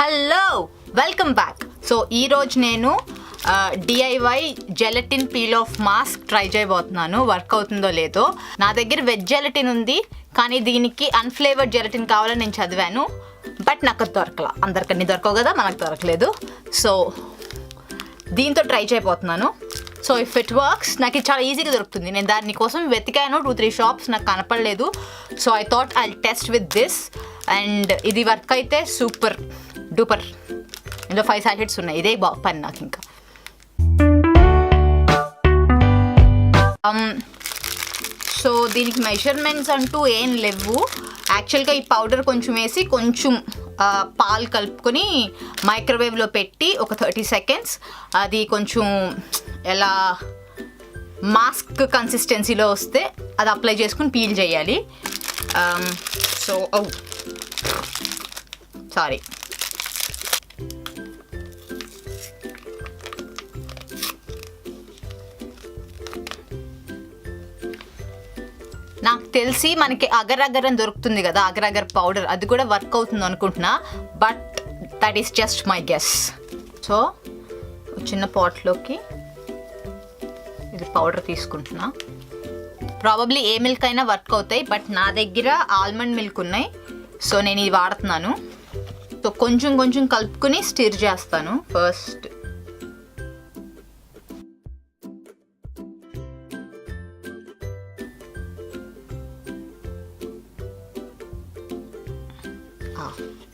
Hello welcome back. So ఈరోజు నేను DIY gelatin peel off mask try చేయబోతున్నాను. Work అవుతుందో లేదో. నా దగ్గర వెజ్ జెలటిన్ ఉంది, కానీ దీనికి అన్ఫ్లేవర్డ్ జెలటిన్ కావాలని నేను చదివాను. బట్ నాకు దొరకలా. అందరికన్నీ దొరకవు కదా, మనకు దొరకలేదు. సో దీంతో ట్రై చేయబోతున్నాను. సో ఇఫ్ ఇట్ వర్క్స్, నాకు ఇది చాలా ఈజీగా దొరుకుతుంది. నేను దానికోసం వెతికాను 2-3 షాప్స్, నాకు కనపడలేదు. So I thought I test with this. And ఇది వర్క్ అయితే సూపర్ డూపర్. ఇందులో 5 సాకెట్స్ ఉన్నాయి. ఇదే బాగా పని నాకు. ఇంకా సో దీనికి మెజర్మెంట్స్ అంటూ ఏం లేవు. యాక్చువల్గా ఈ పౌడర్ కొంచెం వేసి కొంచెం పాలు కలుపుకొని మైక్రోవేవ్లో పెట్టి ఒక 30 సెకండ్స్ అది కొంచెం ఎలా మాస్క్ కన్సిస్టెన్సీలో వస్తే అది అప్లై చేసుకుని పీల్ చేయాలి. సో సారీ, నాకు తెలిసి మనకి అగర్ అగర్ అని దొరుకుతుంది కదా, అగర్ అగర్ పౌడర్, అది కూడా వర్క్ అవుతుంది అనుకుంటున్నా. But that is just my guess. So చిన్న పాట్లోకి ఇది పౌడర్ తీసుకుంటున్నా. ప్రాబబ్లీ ఏ మిల్క్ అయినా వర్క్ అవుతాయి, బట్ నా దగ్గర ఆల్మండ్ మిల్క్ ఉన్నాయి. సో నేను ఇది వాడుతున్నాను. సో కొంచెం కొంచెం కలుపుకొని స్టిర్ చేస్తాను ఫస్ట్.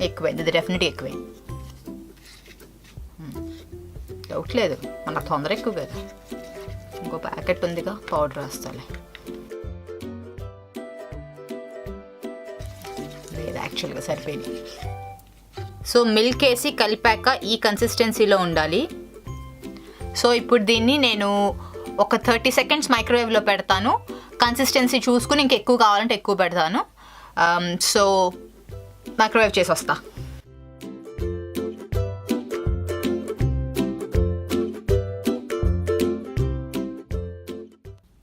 ఎక్కువైంది, ఇది డెఫినెట్గా ఎక్కువైంది. డౌట్ లేదు, మనకు తొందర ఎక్కువ కదా. ఇంకో ప్యాకెట్ ఉందిగా, పౌడర్ వేస్తాలే. లేదు, యాక్చువల్గా సరిపోయింది. సో మిల్క్ వేసి కలిపాక ఈ కన్సిస్టెన్సీలో ఉండాలి. సో ఇప్పుడు దీన్ని నేను ఒక 30 సెకండ్స్ మైక్రోవేవ్లో పెడతాను. కన్సిస్టెన్సీ చూసుకుని ఇంక ఎక్కువ కావాలంటే ఎక్కువ పెడతాను. సో మైక్రోవేవ్ చేసి వస్తా.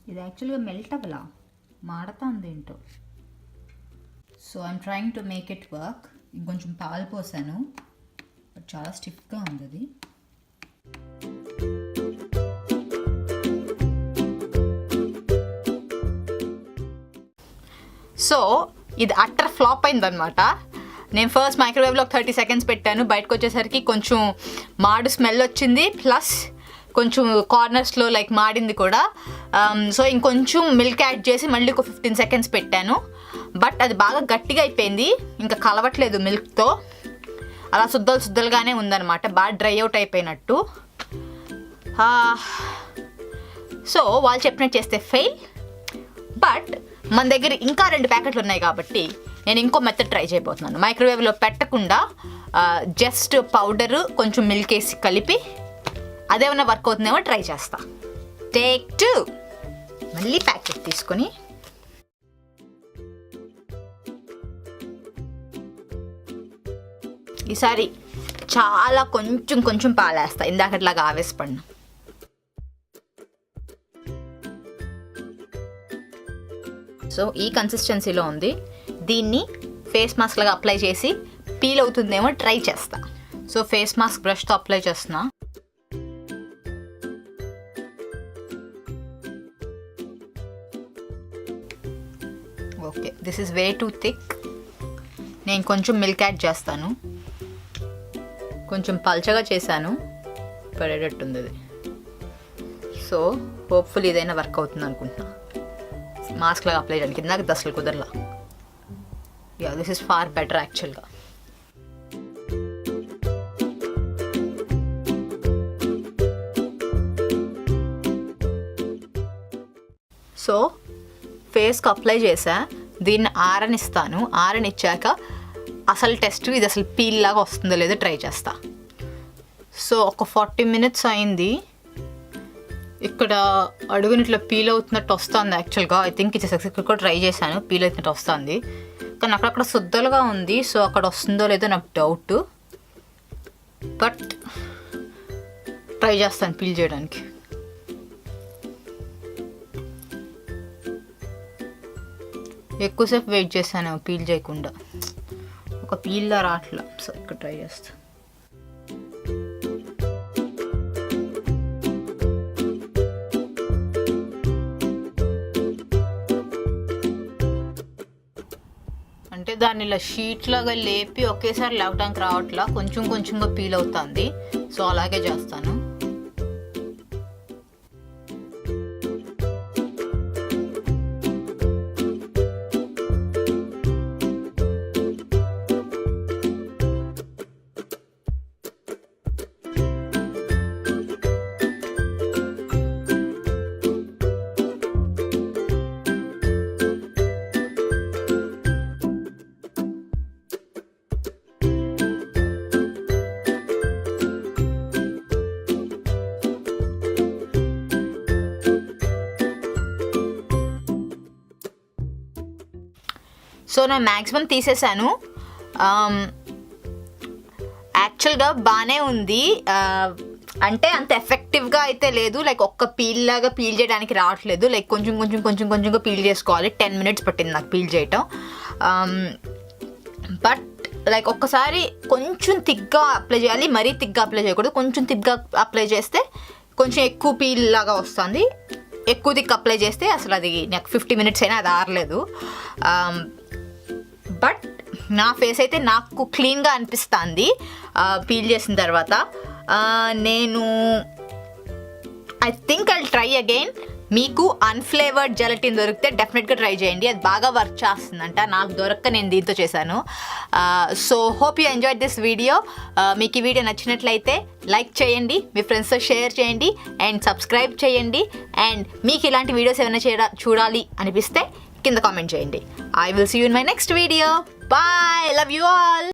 ఇది యాక్చువల్గా మెల్ట్ అవ్వలా, మాడతా ఉంది ఏంటో. So I'm trying to make it work. ఇంకొంచెం పాలు పోసాను, బట్ చాలా స్టిఫ్గా ఉంది అది. సో ఇది అట్టర్ ఫ్లాప్ అయిందనమాట. నేను ఫస్ట్ మైక్రోవేవ్లో 30 సెకండ్స్ పెట్టాను. బయటకు వచ్చేసరికి కొంచెం మాడు స్మెల్ వచ్చింది, ప్లస్ కొంచెం కార్నర్స్లో లైక్ మాడింది కూడా. సో ఇంకొంచెం మిల్క్ యాడ్ చేసి మళ్ళీ ఒక 15 సెకండ్స్ పెట్టాను. బట్ అది బాగా గట్టిగా అయిపోయింది, ఇంకా కలవట్లేదు మిల్క్తో. అలా సుద్దలుగానే ఉందన్నమాట, బాగా డ్రై అవుట్ అయిపోయినట్టు. సో వాళ్ళు చెప్పినట్టు చేస్తే ఫెయిల్. బట్ మన దగ్గర ఇంకా 2 ప్యాకెట్లు ఉన్నాయి కాబట్టి నేను ఇంకో మెథడ్ ట్రై చేయబోతున్నాను. మైక్రోవేవ్లో పెట్టకుండా జస్ట్ పౌడరు కొంచెం మిల్క్ వేసి కలిపి అదేమన్నా వర్క్ అవుతుందేమో ట్రై చేస్తా. టేక్ 2. మళ్ళీ ప్యాకెట్ తీసుకొని ఈసారి చాలా కొంచెం కొంచెం పాలేస్తా, ఇందాకట్లాగా ఆవేశపడినా. సో ఈ కన్సిస్టెన్సీలో ఉంది. దీన్ని ఫేస్ మాస్క్ లాగా అప్లై చేసి పీల్ అవుతుందేమో ట్రై చేస్తా. సో ఫేస్ మాస్క్ బ్రష్తో అప్లై చేస్తున్నా. Okay, this is way two thick. నేను కొంచెం మిల్క్ యాడ్ చేస్తాను. కొంచెం పల్చగా చేశాను, పడేటట్టుంది అది. సో హోప్ఫుల్ ఇదైనా వర్క్ అవుతుంది అనుకుంటున్నా. మాస్క్ లాగా అప్లై చేయడానికి నాకు అసలు కుదరలా. Yeah, this is far better యాక్చువల్గా. సో ఫేస్కి అప్లై చేసా. దీన్ని ఆరనిస్తాను. ఆరనిచ్చాక అసలు టెస్ట్ ఇది అసలు పీల్ లాగా వస్తుందో లేదో ట్రై చేస్తా. సో ఒక 40 మినిట్స్ అయింది. ఇక్కడ అడుగుని ఇట్లా పీల్ అవుతున్నట్టు వస్తుంది యాక్చువల్గా. ఐ థింక్ ఇది సక్సెస్ కూడా ట్రై చేశాను, పీల్ అవుతున్నట్టు వస్తుంది. కానీ అక్కడక్కడ శుద్ధలుగా ఉంది. సో అక్కడ వస్తుందో లేదో నాకు డౌట్, బట్ ట్రై చేస్తాను పీల్ చేయడానికి. ఎక్కువసేపు వెయిట్ చేశాను పీల్ చేయకుండా. ఒక పీల్లా రాట్లా. సో ఇక్కడ ట్రై చేస్తా. దాన్ని ఇలా షీట్ లాగా లేపి ఒకేసారి లేవడానికి రావట్లా, కొంచెం కొంచెంగా పీల్ అవుతుంది. సో అలాగే చేస్తాను. సో నేను మ్యాక్సిమం తీసేసాను. యాక్చువల్గా బాగానే ఉంది, అంటే అంత ఎఫెక్టివ్గా అయితే లేదు. లైక్ ఒక్క పీల్ లాగా పీల్ చేయడానికి రావట్లేదు. లైక్ కొంచెం కొంచెం కొంచెం కొంచెంగా పీల్ చేసుకోవాలి. 10 minutes పట్టింది నాకు పీల్ చేయటం. బట్ లైక్ ఒక్కసారి కొంచెం థిక్గా అప్లై చేయాలి, మరీ థిక్గా అప్లై చేయకూడదు. కొంచెం థిక్గా అప్లై చేస్తే కొంచెం ఎక్కువ పీల్ లాగా వస్తుంది. ఎక్కువ థిక్ అప్లై చేస్తే అసలు అది నాకు 50 minutes అయినా అది ఆరలేదు. బట్ నా ఫేస్ అయితే నాకు క్లీన్గా అనిపిస్తుంది పీల్ చేసిన తర్వాత. నేను I think I'll try again. మీకు అన్ఫ్లేవర్డ్ జెలటిన్ దొరికితే డెఫినెట్గా ట్రై చేయండి, అది బాగా వర్క్ చేస్తుందంట. నాకు దొరక్క నేను దీంతో చేశాను. So hope you enjoyed this video. మీకు ఈ వీడియో నచ్చినట్లయితే లైక్ చేయండి, మీ ఫ్రెండ్స్తో షేర్ చేయండి అండ్ సబ్స్క్రైబ్ చేయండి. అండ్ మీకు ఇలాంటి వీడియోస్ ఏమైనా చూడాలి అనిపిస్తే కింద కామెంట్ చేయండి. I will see you in my next video. Bye. Love you all.